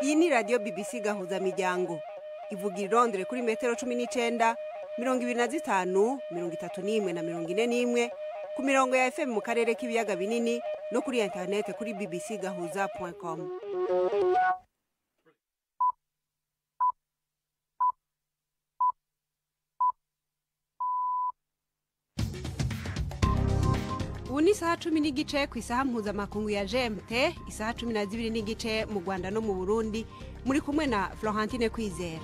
Iyi ni radio BBC gahuza miryango. Ivuga irondere kuri metero 19, 25, 31 na 41 ku mirongo ya FM mu karere k'ibiyaga binini no kuri internet kuri bbcgahuza.com. Uni isaha 10 n'igice ku isaha mpuzamakungu ya GMT, isaha 12 n'igice mu Rwanda no mu Burundi, muri kumwe na Florentine Kwizera.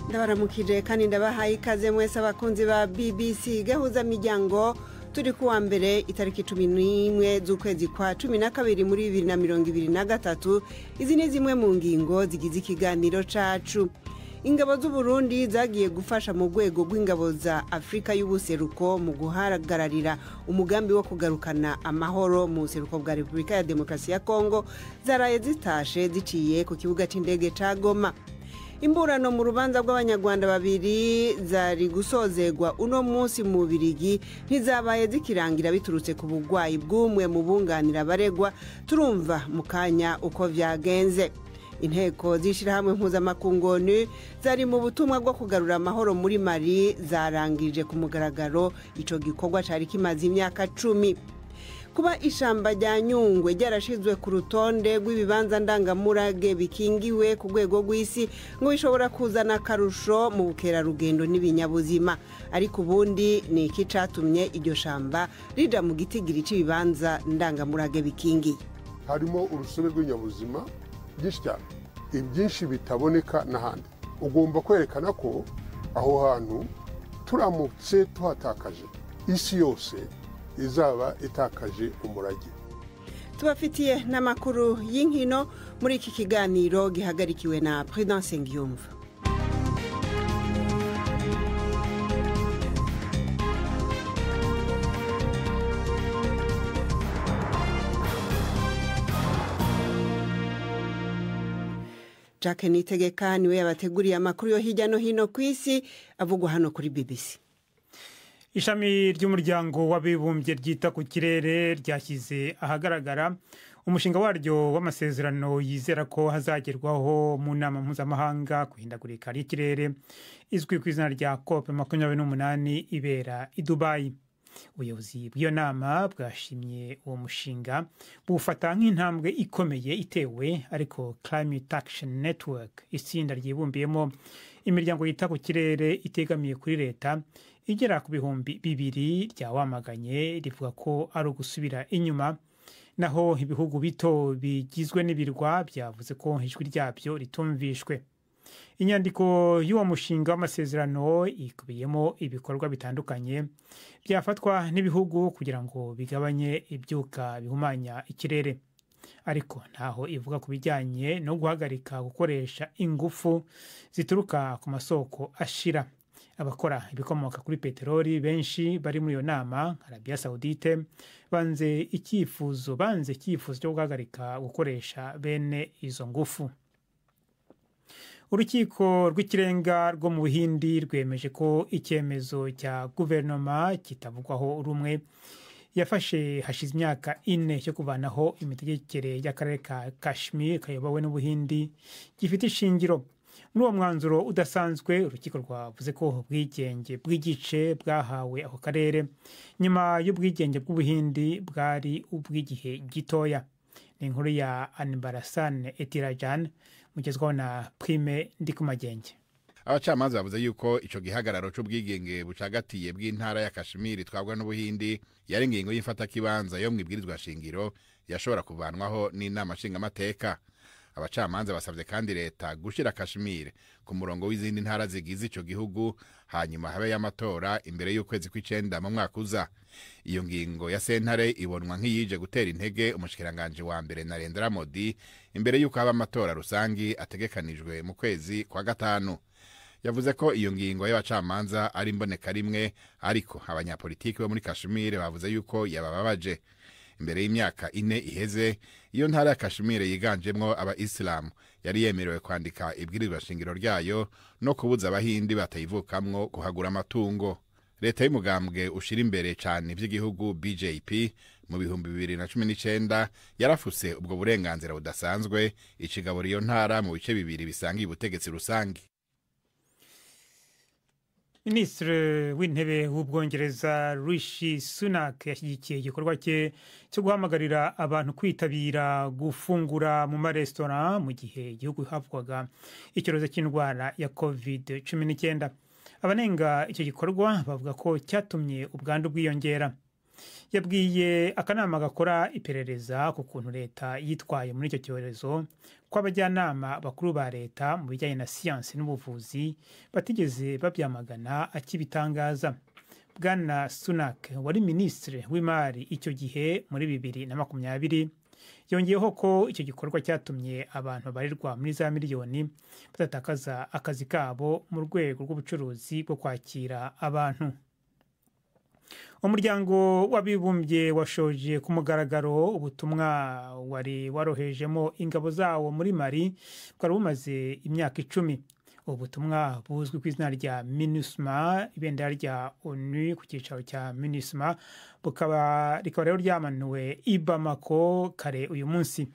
Ndabaramukije kandi ndabahaye ikaze mwese abakunzi ba BBC gahuza miryango. Turi kuwa mbere itariki 11 z'ukwezi kwa 12 muri 2023. Izi ni zimwe mu ngingo zigize ikiganiro cacu. Ingabo z'u Burundi zagiye gufasha mu rwego rw'ingabo za Afrika y'ubuseruko mu guhagararira umugambi wo kugarukana amahoro mu buseruko bwa Repubulika ya Demokarasi ya Congo, zaraye zitashe ziciye ku kibuga c'indege ca Goma. Imburano mu rubanza rw'abanyarwanda babiri zari gusozegwa uno munsi mu Birigi ntizabaye zikirangira biturutse ku bugwayi bw'umwe mu bunganira baregwa. Turumva mu kanya uko vyagenze. Inteko z'ishirahamwe mpuzamakungu zari mu butumwa bwo kugarura amahoro muri Mali zarangije ku mugaragaro ico gikorwa cari kimaze imyaka 10. Kuba ishamba rya Nyungwe ryarashizwe ku rutonde rw'ibibanza ndangamurage bikingiwe ku rwego rw'isi ngo bishobora kuzana karusho mu bukerarugendo n'ibinyabuzima, ariko ubundi ni iki catumye iryo shamba rija mu gitigiri c'ibibanza ndangamurage bikingiye? Harimo urusobe rw'inyabuzima byinshi cyane, ibyinshi bitaboneka n'ahandi. Ugomba kwerekana ko aho hantu turamutse tuhatakaje, isi yose izaba itakaje umurage. Tubafitiye n'amakuru y'inkino muri iki kiganiro gihagarikiwe na Prudence Ngiyumva. Jacques Nitegeka niwe yabateguriye amakuru yo hirya no hino ku isi avugwa hano kuri BBC. Ishami ry'umuryango w'abibumbye ryita ku kirere ryashyize ahagaragara umushinga waryo w'amasezerano yizera ko hazagerwaho mu nama mpuzamahanga kuhindagurika ry'ikirere izwi ku izina rya COP28 ibera i Dubai. Ubuyobozi bw'iyo nama bwashimye uwo mushinga bufata nk'intambwe ikomeye itewe, ariko Climate Action Network, itsinda ryibumbiyemo imiryango yita ku kirere itegamiye kuri leta igera ku bihumbi 200 ryawamaganye rivuga ko ari ugusubira inyuma, naho ibihugu bito bigizwe n'ibirwa byavuze ko ijwi ryabyo ritumvishwe. Inyandiko y'uwo mushinga w'amasezerano ikubiyemo ibikorwa bitandukanye byafatwa n'ibihugu kugira ngo bigabanye ibyuka bihumanya ikirere, ariko ntaho ivuga ku bijyanye no guhagarika gukoresha ingufu zituruka ku masoko ashira. Abakora ibikomoka kuri peteroli benshi bari muri iyo nama, Arabia Saudite, banze icyifuzo cyo guhagarika gukoresha bene izo ngufu. Urukiko rw'ikirenga rwo mu Buhindi rwemeje ko icyemezo cya guverinoma kitavugwaho rumwe yafashe hashize imyaka 4 cyo kuvanaho imitegekere y'akarere ka Kashmir kayobowe n'Ubuhindi gifite ishingiro. Muri uwo mwanzuro udasanzwe, urukiko rwavuze ko ubwigenge bw'igice bwahawe ako karere nyuma y'ubwigenge bw'Ubuhindi bwari ubw'igihe gitoya. Ni inkuru ya Anbarasan Etirajan mugezwaho na Prime Ndikumagenge. Abacamanza bavuze yuko ico gihagararo c'ubwigenge bucagatiye bw'intara ya Kashmir twabwa n'Ubuhindi yari ingingo y'ifata kibanza yo mwibwirizwa shingiro yashobora kuvanwaho n'inama nshingamateka. Abacamanza basavye kandi leta gushira Kashmir ku murongo w'izindi ntara zigize ico gihugu hanyuma habe y'amatora imbere y'ukwezi kw'icenda mu mwaka uza. Iyo ngingo ya sentare ibonwa nk'iyije gutera intege umushikiranganje wa mbere Narendra Modi imbere y'uko haba amatora rusangi ategekanijwe mu kwezi kwa gatanu. Yavuze ko iyo ngingo y'abacamanza ari imboneka rimwe, ariko abanyapolitiki bo muri Kashmir bavuze yuko yabababaje. Imbere y'imyaka 4 iheze, iyo ntara ya Kashmir yiganjemwo aba-Islam yari yemerewe kwandika ibwirizwa shingiro ryayo no kubuza abahindi batayivukamwo guhagura amatungo. Leta y'umugambwe ushira imbere cyane ivy'igihugu BJP mu bihumbi 2019 yarafuse ubwo burenganzira budasanzwe icigabura iyo ntara mu bice bibiri bisangiye ubutegetsi rusangi. Minisitiri w'intebe w'Ubwongereza Rishi Sunak yashyigikiye igikorwa cye cyo guhamagarira abantu kwitabira gufungura mu maresitora mu gihe igihugu havugwaga icyorezo cy'indwara ya COVID-19. Abanenga icyo gikorwa bavuga ko cyatumye ubwandu bwiyongera. Yabwiye akanama gakora iperereza ku kuntu leta yitwaye muri icyo cyorezo ko abajyanama bakuru ba leta mu bijyanye na siyansi n'ubuvuzi batigeze babyamagana akibitangaza. Bwana Sunak wari minisitiri w'imari icyo gihe muri 2020 yongeyeho ko icyo gikorwa cyatumye abantu babarirwa muri za miliyoni batatakaza akazi kabo mu rwego rw'ubucuruzi bwo kwakira abantu. Umuryango w'abibumbye washoje ku mugaragaro ubutumwa wari warohejemo ingabo zawo muri Mali bwari bumaze imyaka 10. Ubutumwa buzwi ku izina rya MINUSMA, ibendera rya ONU ku cyicaro cya MINUSMA, rikaba rero ryamanuwe i Bamako kare uyu munsi.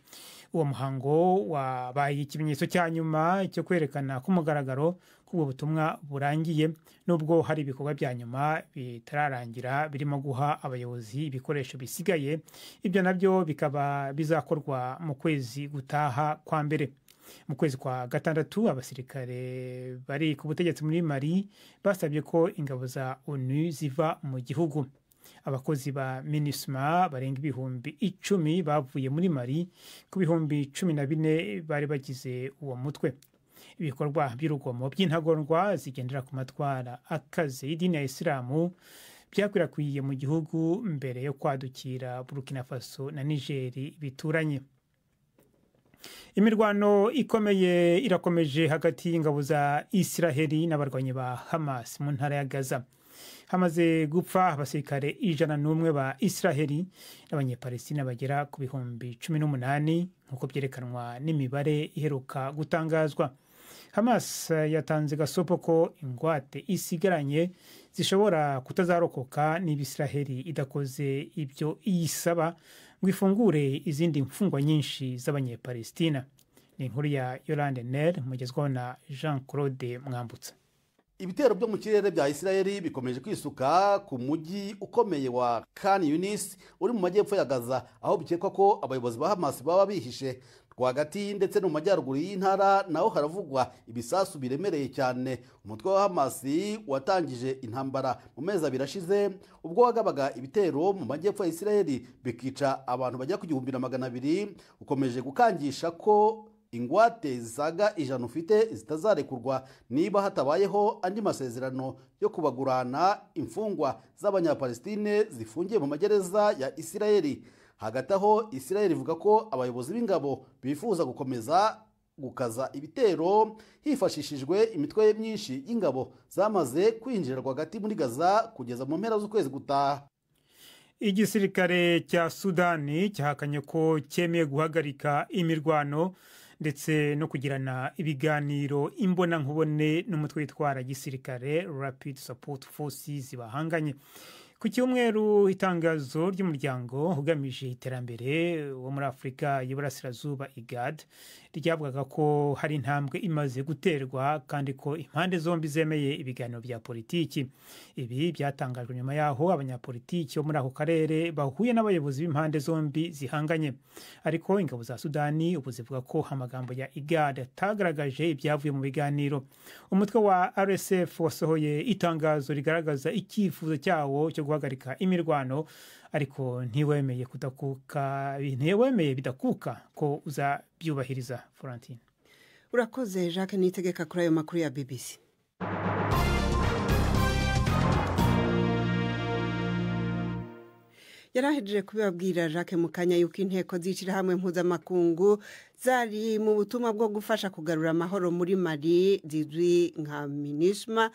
Uwo muhango wabaye ikimenyetso cya nyuma cyo kwerekana ku mugaragaro ko ubu butumwa burangiye, nubwo hari ibikorwa bya nyuma bitararangira birimo guha abayobozi ibikoresho bisigaye. Ibyo nabyo bikaba bizakorwa mu kwezi gutaha kwa mbere. Mu kwezi kwa gatandatu abasirikare bari ku butegetsi muri Mali basabye ko ingabo za ONU ziva mu gihugu. Abakozi ba MINUSMA barenga ibihumbi 10 bavuye muri Mali ku bihumbi 14 bari bagize uwo mutwe. Ibikorwa by'urugomo by'intagondwa zigendera ku matwara akaze y'idini ya Isilamu byakwirakwiye mu gihugu mbere yo kwadukira Burkina Faso na Niger bituranye. Imirwano ikomeye irakomeje hagati y'ingabo za Israeli n'abarwanyi ba Hamas mu ntara ya Gaza. Hamaze gupfa abasirikare 101 ba Israeli n'abanyepalestina bagera ku bihumbi 18 nk'uko byerekanwa n'imibare iheruka gutangazwa. Hamas yatanze gasopo ko ingwate isigaranye zishobora kutazarokoka niba Israeli idakoze ibyo iyisaba ngo ifungure izindi mfungwa nyinshi z'abanyepalestina. Ni inkuru ya Yolande Ner mugezwaho na Jean Claude Mwambutsa. Ibitero byo mu kirere bya Israeli bikomeje kwisuka ku mujyi ukomeye wa Khan Yunis uri mu majyepfo ya Gaza, aho bikekwa ko abayobozi ba Hamas baba bihishe. Rwagati ndetse no mu majyaruguru y'intara naho haravugwa ibisasu biremereye cyane. Umutwe wa Hamas watangije intambara mu mezi 2 ashize ubwo wagabaga ibitero mu majyepfo ya Israeli bikica abantu bajya ku 200 ukomeje gukangisha ko ingwate zisaga 100 ufite zitazarekurwa niba hatabayeho andi masezerano yo kubagurana imfungwa z'abanyapalestine zifungiye mu magereza ya Israeli. Hagati aho Israeli ivuga ko abayobozi b'ingabo bifuza gukomeza gukaza ibitero hifashishijwe imitwe myinshi y'ingabo zamaze kwinjira rwagati muri Gaza kugeza mu mpera z'ukwezi gutaha. Igisirikare cya Sudani cyahakanye ko cyemeye guhagarika imirwano ndetse no kugirana ibiganiro imbonankubone n'umutwe witwara gisirikare Rapid Support Forces bahanganye. Ku cyumweru itangazo ry'umuryango ugamije iterambere wo muri Afurika y'Iburasirazuba IGAD ryavugaga ko hari intambwe imaze guterwa kandi ko impande zombi zemeye ibiganiro bya politiki. Ibi byatangajwe nyuma yaho abanyapolitiki bo muri ako karere bahuye n'abayobozi b'impande zombi zihanganye. Ariko ingabo za Sudani ubu zivuga ko amagambo ya IGAD atagaragaje ibyavuye mu biganiro. Umutwe wa RSF wasohoye itangazo rigaragaza icyifuzo cyawo cyo guhagarika imirwano, ariko ntiwemeye bidakuka ko uzabyubahiriza. Florentine urakoze. Jacques Nitegeka kuri ayo makuru ya BBC. Yarahejeje kubibabwira Jacques Mukanya yuko inteko zicira hamwe mpuzamakungu zari mu butumwa bwo gufasha kugarura amahoro muri Mali zizwi nka MINUSMA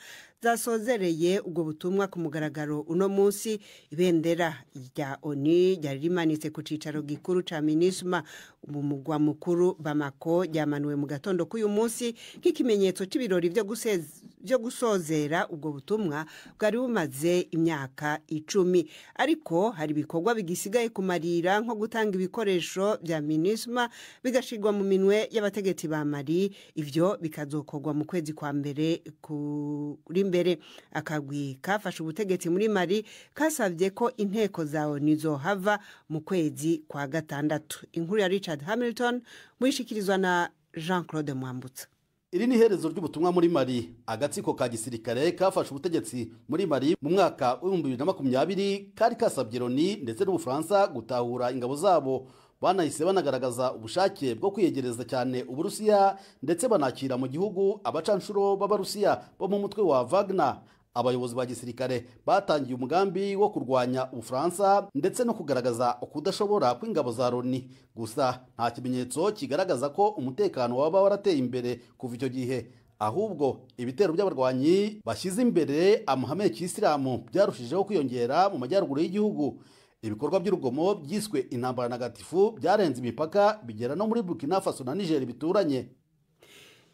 zasozereye ubwo butumwa ku mugaragaro uno munsi. Ibendera rya ONU ryari rimanitse ku cicaro gikuru ca MINUSMA mu mugwa mukuru Bamako, ryamanuwe mu gatondo k'uyu munsi nk'ikimenyetso c'ibirori vyo gusozera ubwo butumwa bwari bumaze imyaka 10. Ariko hari ibikorwa bigisigaye kumarira nko gutanga ibikoresho vya MINUSMA bigashirwa mu minwe y'abategetsi ba Mali. Ivyo bikazokorwa mu kwezi kwa mbere kuri mbere. Akagwi kafashe ubutegetsi muri Mali kasavye ko inteko za ONU zohava mu kwezi kwa gatandatu. Inkuru ya Richard Hamilton mwishikirizwa na Jean-Claude Mwambutsa. Iri ni herezo ry'ubutumwa muri Mali. Agatsiko ka gisirikare kafashe ubutegetsi muri Mali mu mwaka wa 2020 kari kasabye Loni ndetse n'Ubufaransa gutahura ingabo zabo. Banahise banagaragaza ubushake bwo kwiyegereza cyane Uburusiya ndetse banakira mu gihugu abacanshuro b'Abarusiya bo mu mutwe wa Wagner. Abayobozi ba gisirikare batangiye umugambi wo kurwanya Ubufaransa ndetse no kugaragaza ukudashobora kw'ingabo za Loni. Gusa nta kimenyetso kigaragaza ko umutekano waba warateye imbere kuva icyo gihe. Ahubwo ibitero by'abarwanyi bashyize imbere amahame y'Isilamu byarushijeho kwiyongera mu majyaruguru y'igihugu. Ibikorwa by'urugomo byiswe intambara ntagatifu byarenze imipaka bigera no muri Burkina Faso na Niger bituranye.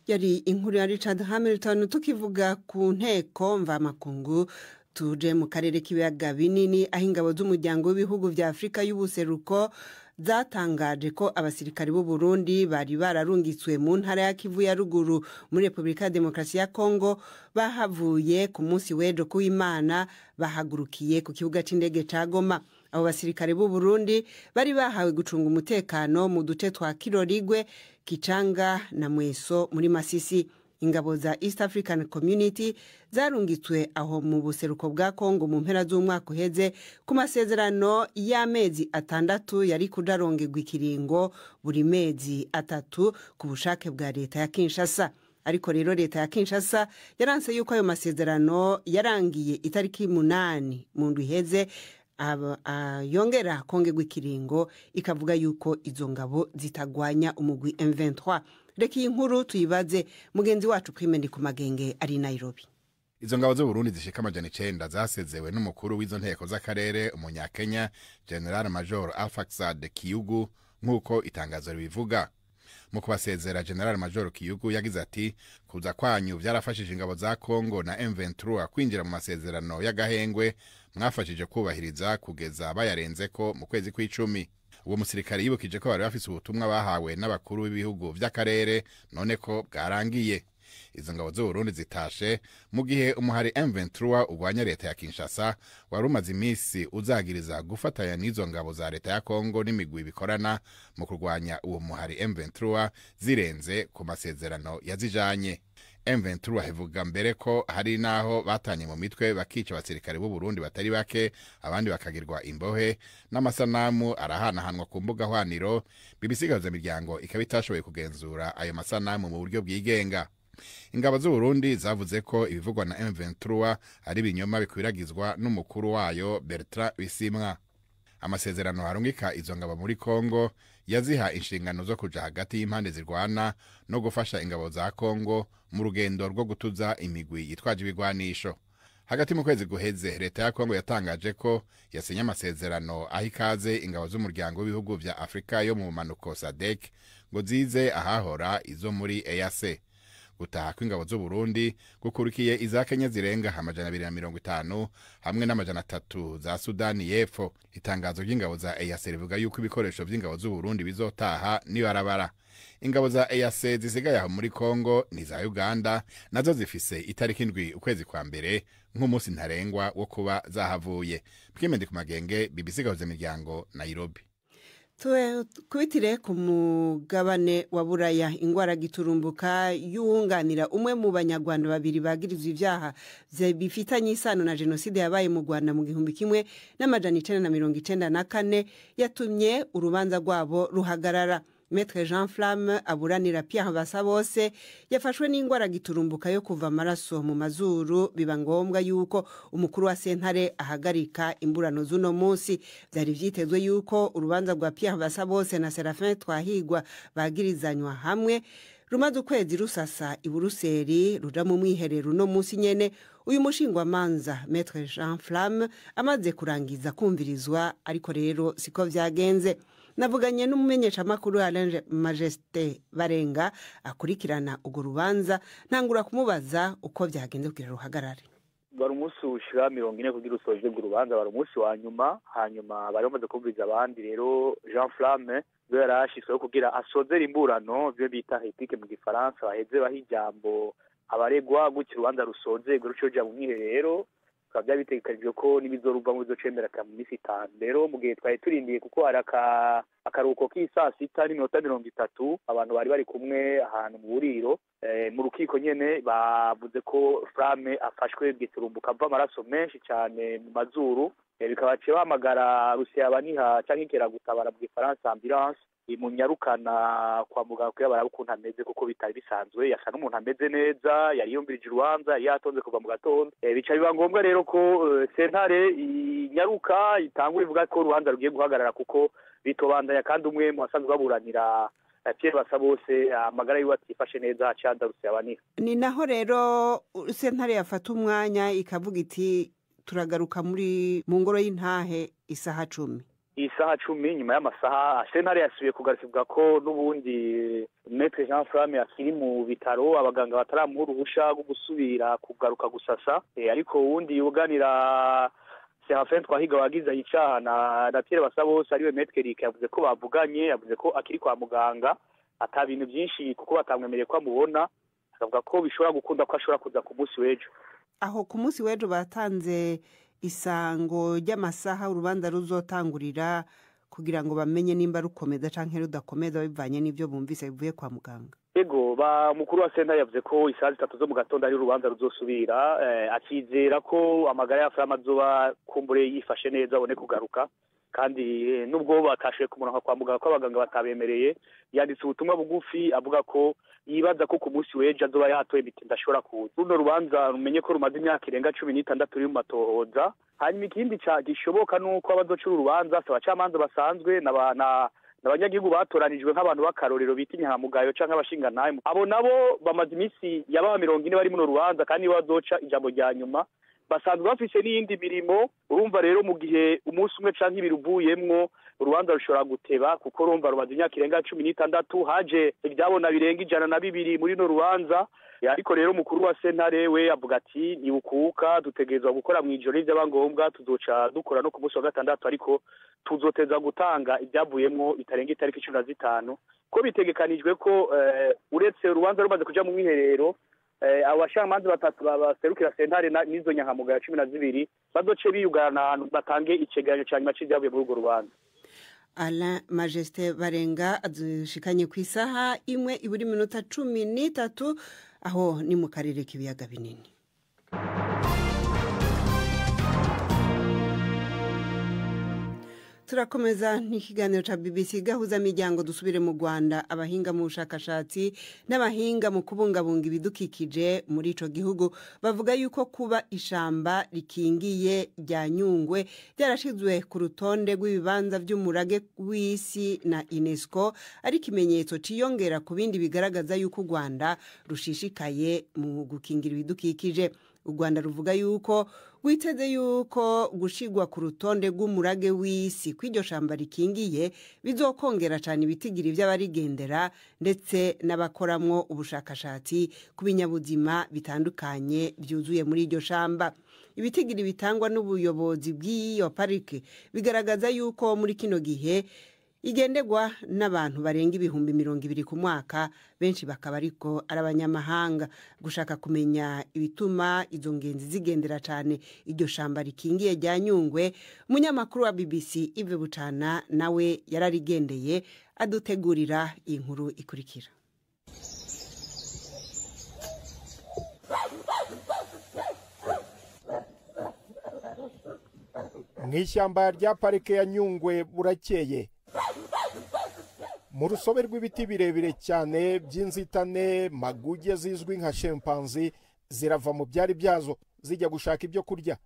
Yari inkuru ya Richard Hamilton. Tukivuga ku nteko mvamakungu, tuje mu karere k'ibiyaga binini aho ingabo z'umuryango w'ibihugu vya Afrika y'ubuseruko zatangaje ko abasirikari b'u Burundi bari bararungitswe mu ntara ya Kivu ya ruguru muri Republika ya Demokarasi ya Congo bahavuye ku munsi w'ejo kuw'Imana bahagurukiye ku kibuga c'indege ca Goma. Abo basirikare b'u Burundi bari bahawe gucunga umutekano mu duce twa Kirorigwe, Kicanga na Mweso muri Masisi. Ingabo za East African Community zarungitswe aho mu buseruko bwa Congo mu mpera z'umwaka uheze ku masezerano y'amezi 6 yari kudarongerwa ikiringo buri mezi 3 ku bushake bwa leta ya Kinshasa. Ariko rero leta ya Kinshasa yaranse yuko ayo masezerano yarangiye itariki 8 mu ndwi iheze, yongera kongerwa ikiringo ikavuga yuko izo ngabo zitagwanya umugwi M23. Reka iyi nkuru tuyibaze mugenzi wacu Kwimendi ku Magenge ari Nairobi. Izo ngabo z'u Burundi zishika 900 zasezewe n'umukuru w'izo nteko z'akarere umunyakenya General Major Alfaxad Kiyugu nk'uko itangazo ribivuga. Mu kubasezera General Major Kiyugu yagize ati kuza kwanyu byarafashije ingabo za Congo na M23 kwinjira mu masezerano y'agahengwe mwafashije kubahiriza kugeza bayarenzeko mu kwezi kw'icumi. Uwo musirikare yibukije ko bari bafise ubutumwa bahawe n'abakuru b'ibihugu vy'akarere none ko bwarangiye. Izo ngabo z'u Burundi zitashe mu gihe umuhari M23 ugwanya leta ya Kinshasa wari umaze imisi uzagiriza gufatanya n'izo ngabo za leta ya Congo n'imigwi bikorana mu kurwanya uwo muhari M23 zirenze ku masezerano yazijanye. M23 hevuga mbere ko hari naho batanye mu mitwe bakica abasirikare b'u Burundi batari bake, abandi bakagirwa imbohe n'amasanamu arahanahanwa ku mbuga hwaniro. Bibisigaza miryango ikabitashoboye kugenzura ayo masanamu mu buryo bwigenga. Ingabo z'u Burundi zavuze ko ibivugwa na M23 ari binyoma bikwiragizwa n'umukuru wayo Bertrand Bisimwa. Amasezerano harungika izo ngabo muri Congo yaziha inshingano zo kuja hagati y'impande zirwana no gufasha ingabo za Congo mu rugendo rwo gutuza imigwi yitwaje ibigwanisho. Hagati mu kwezi guheze leta ya Congo yatangaje ko yasinye amasezerano ahikaze ingabo z'umuryango w'ibihugu vya Afrika yo mu manuko SADC ngo zize ahahora izo muri EAC. Gutaha kw'ingabo z'u Burundi gukurikiye iza Kenya zirenga 250 hamwe n'300 za Sudani y'Epfo. Itangazo ry'ingabo za EAC rivuga yuko ibikoresho by'ingabo z'u Burundi bizotaha ni barabara. Ingabo za EAC zisigaye aho muri Congo ni za Uganda, nazo zifise itariki 7 ukwezi kwa mbere nk'umunsi ntarengwa wo kuba zahavuye. Kwimendi ku Magenge, BBC Gahuza Miryango, Nairobi. Kubitire ku mugabane wa Buraya, ingwara giturumbuka yuwunganira umwe mu banyarwanda babiri bagirizwa ivyaha bifitanye isano na jenoside yabaye mu Rwanda mu 1994 yatumye urubanza rwabo ruhagarara. Maître Jean Flamme aburanira Pierre Basabose yafashwe n'ingwara giturumbuka yo kuva amaraso mu mazuru, biba ngombwa yuko umukuru wa sentare ahagarika imburano z'uno munsi. Byari vyitezwe yuko urubanza rwa Pierre Basabose na Serafin Twahigwa bagirizanywa hamwe rumaze ukwezi rusasa i Buruseli ruja mu mwiherero no munsi nyene uyu mushingwamanza Maître Jean Flamme amaze kurangiza kumvirizwa, ariko rero siko vyagenze. Navuganye n'umumenyeshamakuru Alain Majesté Barenga akurikirana urwo rubanza, ntangura kumubaza uko vyagenze kugira ruhagarare. Bari umunsi ushira 40 kugira usoje urubanza, bari umunsi wa nyuma, hanyuma bari bamaze kumviriza abandi. Rero Jean Flamme yarashitswe kugira asozera imburano byo bita éthique mu gifaransa, baheze bahijambo abaregwa gukira urubanza rusoze gurucoja mu mwiherero. Kabya bitegekanijwe ko nibizoruva mu bizocemera mu minsi 5. Rero mu gihe twaye turindiye kuko hari akaruko k'isa 6:30 abantu bari kumwe ahantu mu buriro mu rukiko nyene bavuze ko Flamme afashwe giturumbuka ava amaraso menshi cyane mu mazuru, bikabaciye bamagara rusiyabaniha canke ikeragutabara mu gifaransa ambulance imunyarukana kwa muganga kugira barabe ukuntu ameze, kuko bitari bisanzwe. Yasa n'umuntu ameze neza, yari yumvirije urubanza, yari yatonze kuva mu gatondo. Bica biba ngombwa rero ko sentare inyaruka itangura ivuga ko urubanza rugiye guhagarara kuko bitobandanya, kandi umwe mu basanzwe baburanira Pierre Basabose amagara yiwe atifashe neza acanda rusiyabaniha. Ni naho rero sentare yafata umwanya ikavuga iti turagaruka mu ngoro y'intahe isaha 10. Isaha 10 nyuma y'amasaha sentare yasubiye kugarukirwa ko n'ubundi Maître Jean Flamme akiri mu bitaro, abaganga bataramuha uruhusha rwo gusubira kugaruka gusasa. Ariko uwundi yuganira Serafin Twahiga wagize icaha na Pierre Basabose ariwe Maître Eric yavuze ko bavuganye, yavuze ko akiri kwa muganga ata bintu byinshi kuko batamwemereye ko amubona, akavuga ko bishobora gukunda ko ashobora kuza ku munsi w'ejo. Aho ku munsi w'ejo batanze isango ry'amasaha urubanza ruzotangurira kugira ngo bamenye nimba rukomeza canke rudakomeza bivanye n'ivyo bumvise bivuye kwa muganga. Ego ba mukuru wa sentare yavuze ko isaha 3 zo mu gatondo ari urubanza ruzosubira, akizera ko amagara ya Flamme azoba kumbure yifashe neza abone kugaruka, kandi nubwo batashe kumuranka kwa muganga ko abaganga batabemereye, yanditse ubutumwa bugufi avuga ko yibaza ko ku munsi w'ejo azoba yatoye imiti ndashobora kuza. Runo rubanza rumenye ko rumaze imyaka irenga 16 ruri mu matohoza. Hanyuma ikindi gishoboka nuko abazocura urubanza abacamanza basanzwe n'abanyagihugu batoranijwe nk'abantu b'akarorero bita inyangamugayo canke abashingantahe. Abo nabo bamaze iminsi yaba 40 bari mu rubanza, kandi bazoca ijambo rya nyuma basanzwe bafise n'iyindi mirimo. Urumva rero mu gihe umunsi umwe canke ibiri uvuyemwo urubanza rushobora guteba, kuko urumva rumaze imyaka irenga 16 haje ibyabona birenga 102 muri no rubanza. Ariko rero mukuru wa sentare we avuga ati nibukuka dutegerezwa gukora mu ijoro n'ibyo ngombwa, tuzoca dukora no ku munsi wa gatandatu, ariko tuzoteza gutanga ibyavuyemwo bitarenga itariki 15 ko bitegekanijwe ko uretse urubanza rumaze kuja mu mwiherero abashamanza batatu baserukira sentare n'izo nyankamugayo 12 bazoce biyugarana ahantu batange icegeranyo ca nyuma c'ivyavuye muri urwo rubanza. Alain Majesté Barenga adushikanye ku isaha 1:13 aho ni mu karere k'ibiyaga binini. Turakomeza n'ikiganiro cha BBC gahuza miryango dusubire mu Rwanda. Abahinga mu bushakashatsi n'abahinga mu kubungabunga ibidukikije muri ico gihugu bavuga yuko kuba ishamba rikingiye rya Nyungwe byarashizwe ku rutonde rw'ibibanza by'umurage w'isi na UNESCO ari kimenyetso ciyongera ku bindi bigaragaza yuko u Rwanda rushishikaye mu gukingira ibidukikije. U Rwanda ruvuga yuko witeze yuko gushigwa ku rutonde rw'umurage w'isi kw'iryo shamba rikingiye bizokongera cyane ibitigiri by'abarigendera ndetse n'abakoramwo ubushakashatsi ku binyabuzima bitandukanye byuzuye muri iryo shamba. Ibitigiri bitangwa n'ubuyobozi bw'iyo parike bigaragaza yuko muri kino gihe igendegwa n'abantu barenga 200,000 ku mwaka, benshi bakaba ariko arabanyamahanga. Gushaka kumenya ibituma izo ngenzi zigendera cyane iryo shamba rikingiye rya Nyungwe, umunyamakuru wa BBC Ive Bucana nawe yararigendeye adutegurira inkuru ikurikira. Mw'ishyamba rya parike ya Nyungwe burakeye, mu rusobe rw'ibiti birebire cyane by'inzitane, maguge zizwi nka chimpanzee zirava mu byari byazo zijya gushaka ibyo kurya.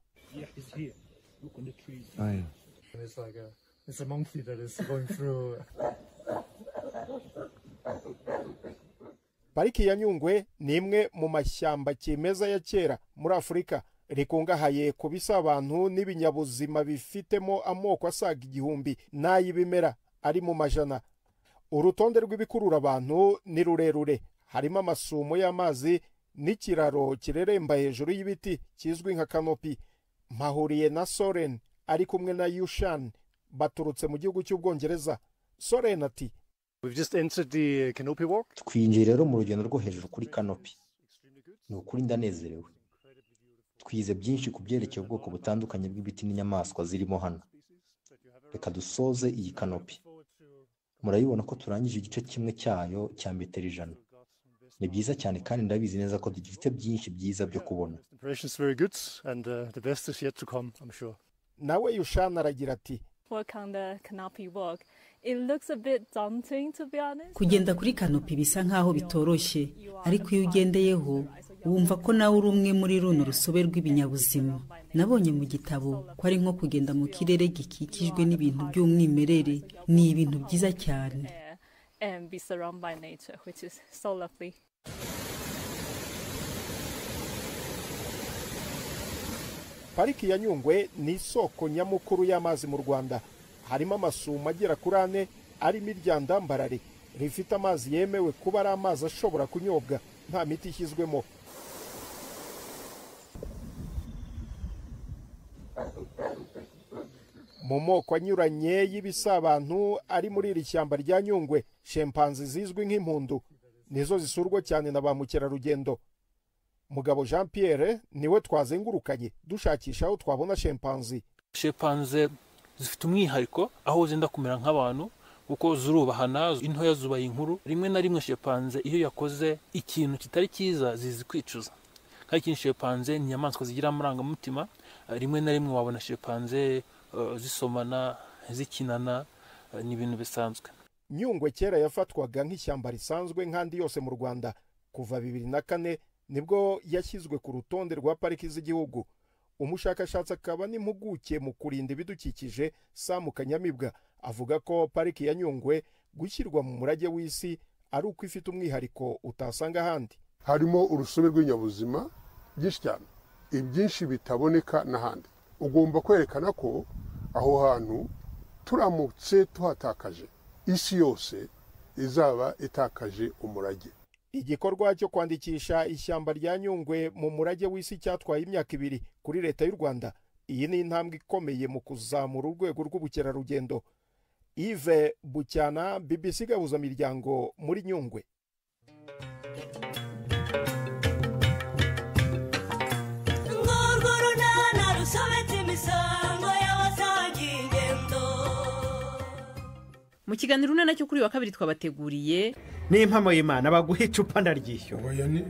It's a monkey that is going through. pariki ya Nyungwe ni imwe mu mashyamba kimeza ya kera muri Afurika, rikungahaye ku bisabantu n'ibinyabuzima bifitemo amoko asaga 1000 n'ay'ibimera ari mu majana. Urutonde rw'ibikurura abantu ni rurerure, harimo amasumo y'amazi n'ikiraro kireremba hejuru y'ibiti kizwi nka kanopi. Mpahuriye na Soren ari kumwe na Yushan baturutse mu gihugu cy'Ubwongereza. Soren ati, twinjiye rero mu rugendo rwo hejuru kuri kanopi. Ni ukuri ndanezerewe. Twize byinshi ku byerekeye ubwoko butandukanye bw'ibiti n'inyamaswa zirimo hano. Reka dusoze iyi kanopi. Murayibona ko turangije igice kimwe cyayo cya metero 100. Ni byiza cyane kandi ndabizi neza ko dufite byinshi byiza byo kubona. Nawe Yushana aragira ati, kugenda kuri kanopi bisa nkaho bitoroshye, ariko iyo ugendeyeho wumva ko nawe uri umwe muri runo rusobe rw'ibinyabuzima. Nabonye mu gitabo ko ari nko kugenda mu kirere gikikijwe n'ibintu by'umwimerere. Ni ibintu byiza cyane. Pariki ya Nyungwe ni isoko nyamukuru y'amazi mu Rwanda. Harimo amasumo agera kuri 4 arimo iryandambarare rifite amazi yemewe kuba ari amazi ashobora kunyobwa nta miti ishyizwemo. Mu moko anyuranye y'ibisabantu ari muri iri shyamba rya Nyungwe, chimpanzee zizwi nk'impundu nizo zisurwa cyane na ba mukerarugendo. Mugabo Jean Pierre niwe twazengurukanye dushakisha aho twabona chimpanzee. Chimpanzee zifite umwihariko aho zenda kumera nk'abantu kuko zurubahana, intoya zubaye inkuru. Rimwe na rimwe chimpanzee iyo yakoze ikintu kitari cyiza zizi kwicuza. Kandi ikintu chimpanzee ni inyamaswa zigira amarangamutima. Rimwe na rimwe wabona chimpanzee zisomana, zikinana, ni ibintu bisanzwe. Nyungwe kera yafatwaga nk'ishyamba risanzwe nk'andi yose mu Rwanda. Kuva 2004 nibwo yashyizwe ku rutonde rwa pariki z'igihugu. Umushakashatsi akaba n'impuguke mu kurinda ibidukikije Sam Kanyamibwa avuga ko pariki ya Nyungwe gushyirwa mu murage w'isi ari uko ifite umwihariko utasanga ahandi. Harimo urusobe rw'inyabuzima byinshi cyane, ibyinshi bitaboneka n'ahandi. Ugomba kwerekana ko aho hantu turamutse tuhatakaje, isi yose izaba itakaje umurage. Igikorwa cyo kwandikisha ishyamba rya Nyungwe mu murage w'isi cyatwaye imyaka 2 kuri leta y'u Rwanda. Iyi ni intambwe ikomeye mu kuzamura urwego rw'ubukerarugendo. Yves Bucyana, BBC Gahuza Miryango muri Nyungwe. Mu kiganiro unana cyo kuri wa kabiri twabateguriye n'impamo y'Imana baguha icupa ndaryishyo. Oya ni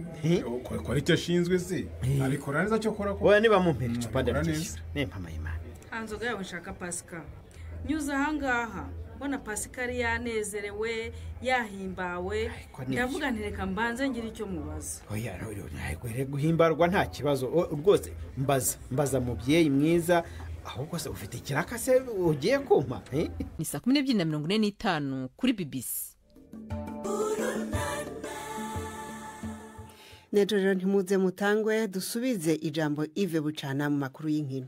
ko ari cyo ashinzwe se, ariko neza cyo kora ko. Oya niba mumpera icupa ndaryishyo n'impamo y'Imana. Hanzoga yawe nshaka Pasika. Nyuza ahangaha mbona Pasika yanezerewe yahimbawe, ndavuga ntireka mbanze ngira icyo mubaza. Oya ntabwo guhimbarwa nta kibazo rwose, mbaza mubyeyi mwiza. Ahubwo se ufite ikiraka se ugiye kumpa? Ni 12:45 kuri BBC. Nejo ntimuze mutangwe dusubize ijambo Yves Bucana mu makuru y'inkino.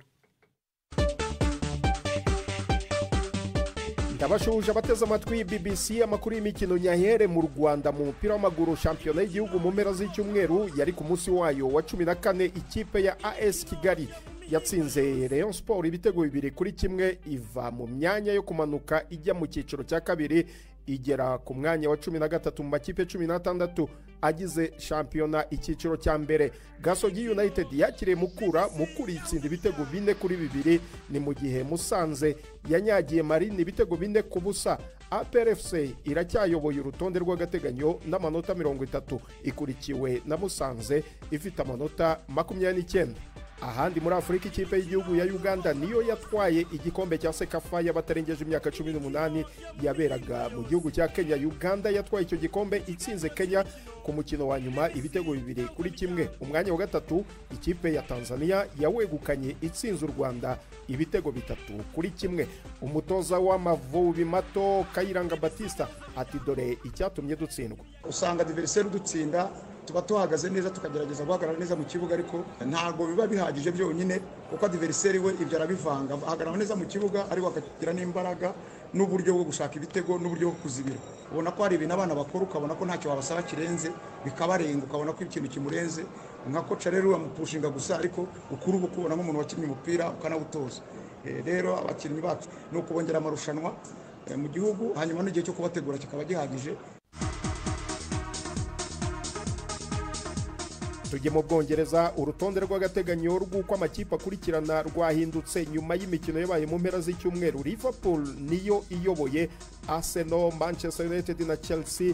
Ndabashuje abateze amatwi BBC amakuru y'imikino nyahere mu Rwanda mu mupira w'amaguru shampiyona y'igihugu mu mpera z'icyumweru yari ku munsi wayo wa 14. Ikipe ya AS Kigali yatsinze Rayon Sport ibitego 2-1 iva mu myanya yo kumanuka ijya mu cyiciro cya kabiri igera ku mwanya wa 13 mu makipe 16 agize shampiyona icyiciro cya mbere. Gasogi United yakiriye Mukura itsinda ibitego 4-2 ni mu gihe Musanze yanyagiye Marine ibitego 4-0. APR FC iracyayoboye urutonde rw'agateganyo n'amanota 30 ikurikiwe na Musanze ifite amanota 29. ahandi muri Afurika ikipe y'igihugu ya Uganda niyo yatwaye igikombe cya Sekafa y'abatarengeje imyaka 18 yaberaga mu gihugu cya Kenya. Uganda yatwaye icyo gikombe itsinze Kenya ku mukino wa nyuma ibitego 2-1. Umwanya wa gatatu ikipe ya Tanzania yawegukanye itsinze u Rwanda ibitego 3-1. Umutoza w'Amavubi mato Kayiranga Batista ati dore icyatumye dutsindwa. Usanga adversaire dutsinda tuba tuhagaze neza tukagerageza guhagarara neza mu kibuga, ariko ntago biba bihagije byonyine kuko adversaire we ibyo arabivanga, ahagarara neza mu kibuga ariko akagira n'imbaraga n'uburyo bwo gushaka ibitego n'uburyo bwo kuzibira. Ubona ko hari ibintu abana bakora ukabona ko ntacyo wabasaba kirenze bikabarenga, ukabona ko ikintu kimurenze nka koca rero amupushinga gusa, ariko ukuru ubu kubona nk'umuntu wakinnye umupira ukanawutoza. Rero abakinnyi bacu no kubongera amarushanwa mu gihugu, hanyuma n'igihe cyo kubategura kikaba gihagije. Tujye mu Bwongereza. Urutonde rw'agateganyo rw'uko amakipe akurikirana rwahindutse nyuma y'imikino yabaye mu mpera z'icyumweru. Liverpool niyo iyoboye, Arsenal, Manchester United na Chelsea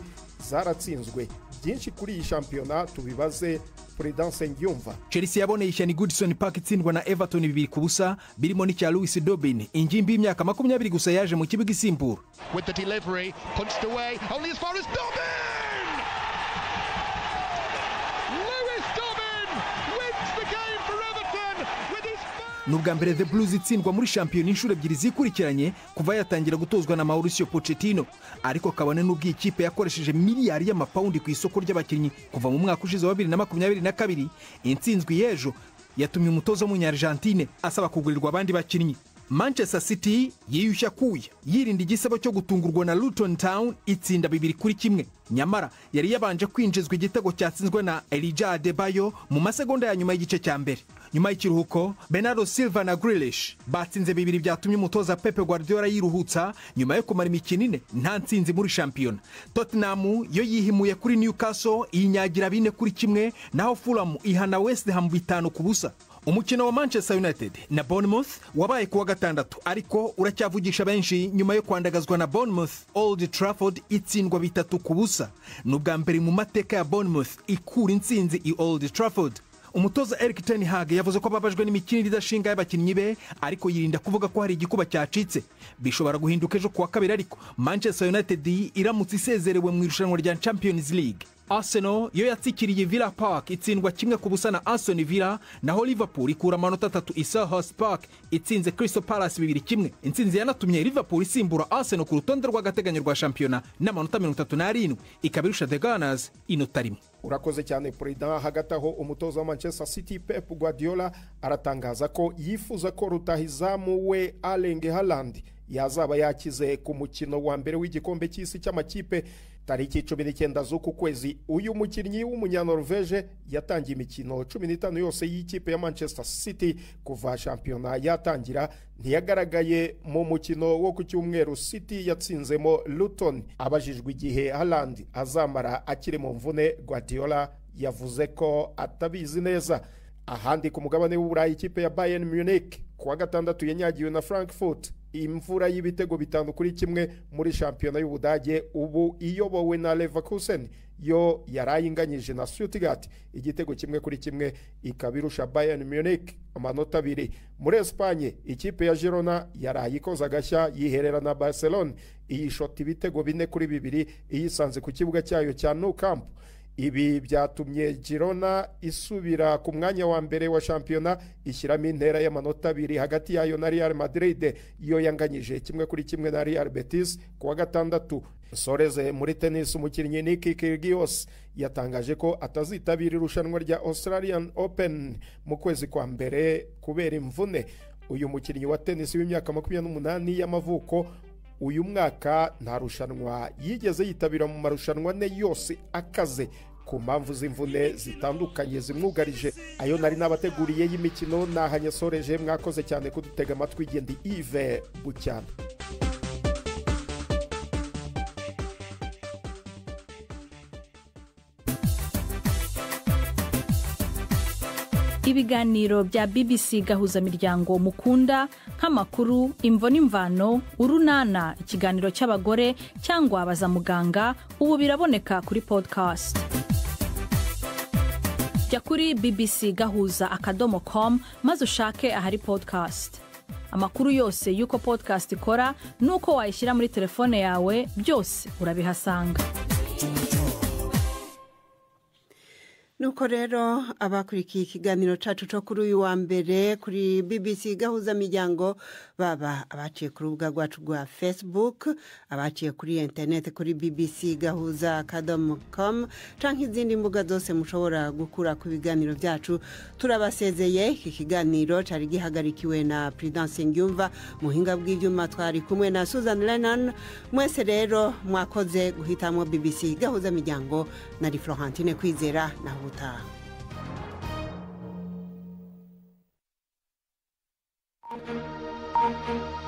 zaratsinzwe. Byinshi kuri iyi shampiyona tubibaze Prudence Ngyumva. Chelsea yaboneye ishyani Goodison Park itsindwa na Everton 2-0, birimo n'icya Lewis Dobin, ingimbi y'imyaka 20 gusa yaje mu kibuga isimbura. With the delivery punched away only as far as Dobin. Nubwa mbere The Blues itsindwa muri shampiyona inshuro ebyiri zikurikiranye kuva yatangira gutozwa na Mauricio Pochettino, ariko kabone n'ubwo ikipe yakoresheje miliyari y'amapaundi ku isoko ry'abakinnyi kuva mu mwaka ushize wa 2022, intsinzwi y'ejo yatumye umutoza w'umunya-Argentine asaba kugurirwa abandi bakinnyi. Manchester City yiyushya kuya yirinda igisebo cyo gutungurwa na Luton Town itsinda 2-1, nyamara yari yabanje kwinjizwa igitego cyatsinzwe na Elijah Adebayo mu masegonda ya nyuma y'igice cya mbere. Nyuma y'ikiruhuko Bernardo Silva na Grealish batsinze 2 byatumye umutoza Pep Guardiola yiruhutsa nyuma yo kumara imikino 4 nta ntsinzi muri shampiyona. Tottenham yo yihimuye kuri Newcastle inyagira 4-1, naho Fulham ihana West Ham 5-0. Umukino wa Manchester United na Bournemouth wabaye kuwa gatandatu, ariko uracyavugisha benshi nyuma yo kwandagazwa na Bournemouth Old Trafford itsindwa 3-0. Nubwa mbere mu mateka ya Bournemouth ikura intsinzi i Old Trafford. Umutoza Erik ten Hag yavuze ko ababajwe n'imikinire idashinga y'abakinnyi be, ariko yirinda kuvuga ko hari igikuba cyacitse. Bishobora guhinduka ejo kuwa kabiri, ariko Manchester United iramutse isezerewe mu irushanwa rya Champions League. Arsenal yo yatsikiriye Villa Park itsindwa 1-0 na Aston Villa, naho Liverpool ikura amanota 3 i Selhurst Park itsinze Crystal Palace 2-1. Intsinzi yanatumye Liverpool isimbura Arsenal ku rutonde rw'agateganyo rwa shampiyona n'amanota 37, ikabirusha The Gunners inota 1. Urakoze cyane Prudence. Hagati aho umutoza wa Manchester City Pep Guardiola aratangaza ko yifuza ko rutahizamu we Erling Haaland yazaba yakize ku mukino wa mbere w'igikombe cy'isi cy'amakipe tariki 19 z'uku kwezi. Uyu mukinnyi w'umunyanorvege yatangiye imikino 15 yose y'ikipe ya Manchester City kuva shampiyona yatangira. Ntiyagaragaye mu mukino wo ku cyumweru City yatsinzemo Luton. Abajijwe igihe Haaland azamara akiri mu mvune, Guardiola yavuze ko atabizi neza. Ahandi ku mugabane w'Uburayi ikipe ya Bayern Munich kuwa gatandatu yanyagiwe na Frankfurt imvura y'ibitego 5-1 muri shampiyona y'Ubudage, ubu iyobowe na Leverkusen yo yarayinganyije na Stuttgart igitego 1-1, ikabirusha Bayern Munich amanota 2. Muri Espagne ikipe ya Girona yarayikoza gashya yiherera na Barcelona iyishota ibitego 4-2 iyisanze ku kibuga cyayo cya Nou Camp. Ibi byatumye Girona isubira ku mwanya wa mbere wa shampiyona ishyiramo intera y'amanota 2 hagati yayo na Real Madrid yo yanganyije 1-1 na Real Betis kuwa gatandatu. Soreze muri tennis, umukinnyi Nick Kyrgios yatangaje ko atazitabira irushanwa rya Australian Open mu kwezi kwa mbere kubera imvune. Uyu mukinnyi wa tennis w'imyaka 28 y'amavuko uyu mwaka nta rushanwa yigeze yitabira mu marushanwa ne yose akaze ku mpamvu z'imvune zitandukanye zimwugarije. Ayo nari nabateguriye y'imikino nahanye soreje. Mwakoze cyane kudutega amatwi. Gendi Yves Bucyana. Ibiganiro bya BBC gahuza miryango mukunda nk'amakuru, imvo n'imvano, urunana, ikiganiro cy'abagore cyangwa abaza muganga, ubu biraboneka kuri podcast. jya kuri bbc.gahuza.com maze ushake ahari podcast. Amakuru yose y'uko podcast ikora n'uko wayishyira muri telefone yawe byose urabihasanga. Nuko rero abakurikiye ikiganiro cacu cyo kuri uyu wa mbere kuri BBC gahuza miryango baba abaciye ku rubuga rwacu rwa Facebook, abaciye kuri internet kuri bbc.gahuza.com canke izindi mbuga zose mushobora gukura ku biganiro byacu. Turabasezeye. Iki kiganiro cari gihagarikiwe na Prudence Ngyumva, muhinga bw'ivyuma twari kumwe na Susan Lennon. Mwese rero mwakoze guhitamo BBC gahuza miryango. Nari Florentine Kwizera na Huta. Thank you.